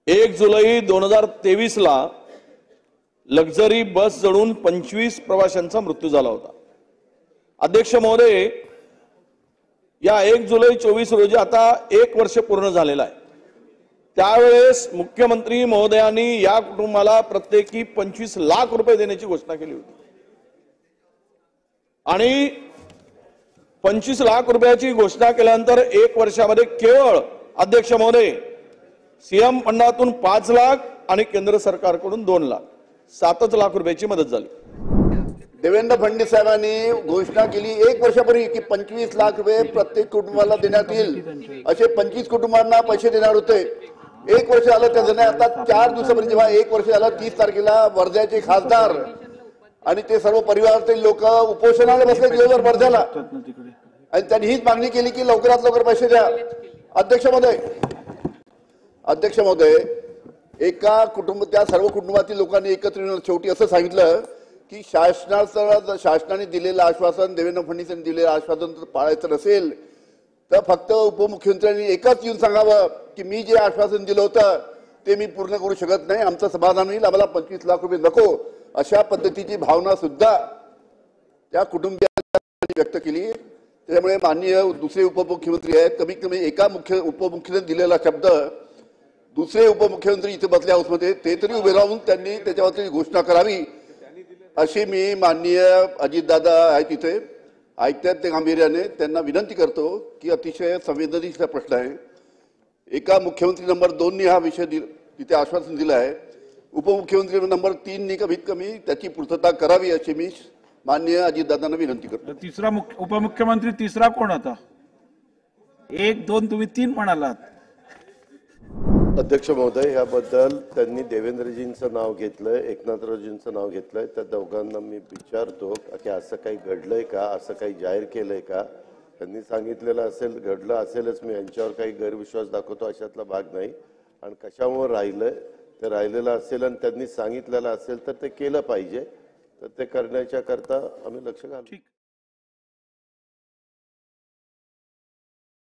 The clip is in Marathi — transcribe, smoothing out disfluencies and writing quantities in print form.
1 जुलै 2023 ला लक्झरी बस जळून 25 प्रवाशांचा मृत्यू झाला होता। अध्यक्ष महोदय, या 1 जुलै 24 रोजी आता 1 वर्ष पूर्ण झालेला आहे। त्यावेळेस मुख्यमंत्री महोदयांनी या कुटुंबाला प्रत्येकी 25 लाख रुपये देण्याची घोषणा केली होती आणि 25 लाख रुपयाची घोषणा केल्यानंतर 1 वर्षामध्ये केवळ अध्यक्ष महोदय सीएम फंडातून 5 लाख आणि केंद्र सरकारकडून 2 लाख 7 लाख रुपयाची मदत झाली। देवेंद्र फडणवीस साहेबांनी घोषणा केली 1 वर्षापूर्वी की 25 लाख रुपये प्रत्येक कुटुंबाला देण्यात येईल। असे 25 कुटुंबांना पैसे देणार होते। 1 वर्ष झालं त्याचं नाही। आता 4 दिवसापूर्वी जेव्हा 1 वर्ष झालं 30 तारखेला वर्ध्याचे खासदार आणि ते सर्व परिवारातील लोक उपोषणाला बसले दिवसभर वर्ध्याला आणि त्यांनी हीच मागणी केली की लवकरात लवकर पैसे द्या। अध्यक्ष महोदय एका कुटुंब त्या सर्व कुटुंबातील लोकांनी एकत्र येऊन शेवटी असं सांगितलं की शासनाने दिलेलं आश्वासन, देवेंद्र फडणवीस यांनी दिलेलं आश्वासन जर पाळायचं नसेल तर फक्त उपमुख्यमंत्र्यांनी एकच येऊन सांगावं की मी जे आश्वासन दिलं होतं ते मी पूर्ण करू शकत नाही, आमचं समाधान होईल, आम्हाला 25 लाख रुपये नको, अशा पद्धतीची भावना सुद्धा त्या कुटुंबियांनी व्यक्त केली। त्यामुळे माननीय दुसरे उपमुख्यमंत्री आहेत, कमीत कमी एका उपमुख्यमंत्र्यांनी दिलेला शब्द दुसरे उपमुख्यमंत्री इथे बसल्या हाऊसमध्ये ते तरी उभे राहून त्यांनी त्याच्यावरती घोषणा करावी अशी मी माननीय अजितदादा आहेत तिथे ऐकतात ते गांभीर्याने त्यांना विनंती करतो की अतिशय संवेदनशील प्रश्न आहे। एका मुख्यमंत्री नंबर 2नी हा विषय तिथे आश्वासन दिलं आहे, उपमुख्यमंत्री नंबर 3नी कमीत कमी त्याची पूर्तता करावी अशी मी माननीय अजितदादांना विनंती करतो। तिसरा उपमुख्यमंत्री तिसरा कोण होता? 1 2 तुम्ही 3 म्हणालात। अध्यक्ष महोदय, याबद्दल त्यांनी देवेंद्रजींचं नाव घेतलंय, एकनाथरावजींचं नाव घेतलंय। त्या दोघांना मी विचारतो की असं काही घडलंय का, असं काही जाहीर केलंय का? त्यांनी सांगितलेलं असेल, घडलं असेलच, मी यांच्यावर काही गैरविश्वास दाखवतो अशातला भाग नाही। आणि कशामुळे राहिलंय ते राहिलेलं असेल आणि त्यांनी सांगितलेलं असेल तर ते केलं पाहिजे, तर ते करण्याच्या करता आम्ही लक्ष घालू।